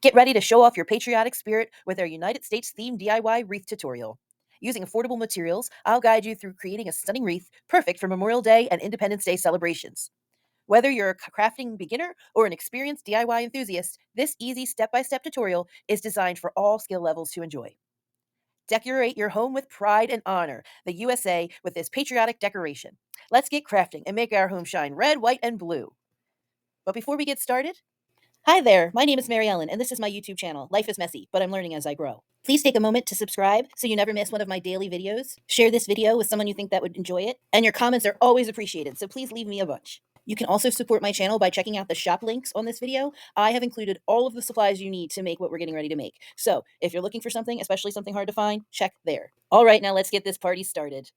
Get ready to show off your patriotic spirit with our United States themed DIY wreath tutorial. Using affordable materials, I'll guide you through creating a stunning wreath perfect for Memorial Day and Independence Day celebrations. Whether you're a crafting beginner or an experienced DIY enthusiast, this easy step-by-step tutorial is designed for all skill levels to enjoy. Decorate your home with pride and honor the USA with this patriotic decoration. Let's get crafting and make our home shine red, white, and blue. But before we get started, hi there, my name is Mary Ellen, and this is my YouTube channel. Life is messy, but I'm learning as I grow. Please take a moment to subscribe so you never miss one of my daily videos. Share this video with someone you think that would enjoy it, and your comments are always appreciated, so please leave me a bunch. You can also support my channel by checking out the shop links on this video. I have included all of the supplies you need to make what we're getting ready to make. So if you're looking for something, especially something hard to find, check there. All right, now let's get this party started.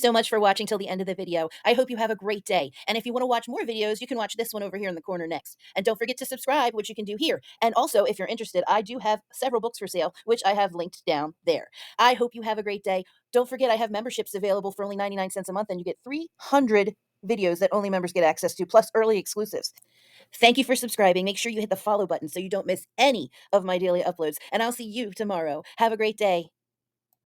so much for watching till the end of the video. I hope you have a great day. And if you want to watch more videos, you can watch this one over here in the corner next. And don't forget to subscribe, which you can do here. And also, if you're interested, I do have several books for sale, which I have linked down there. I hope you have a great day. Don't forget, I have memberships available for only 99 cents a month, and you get 300 videos that only members get access to, plus early exclusives. Thank you for subscribing. Make sure you hit the follow button so you don't miss any of my daily uploads. And I'll see you tomorrow. Have a great day.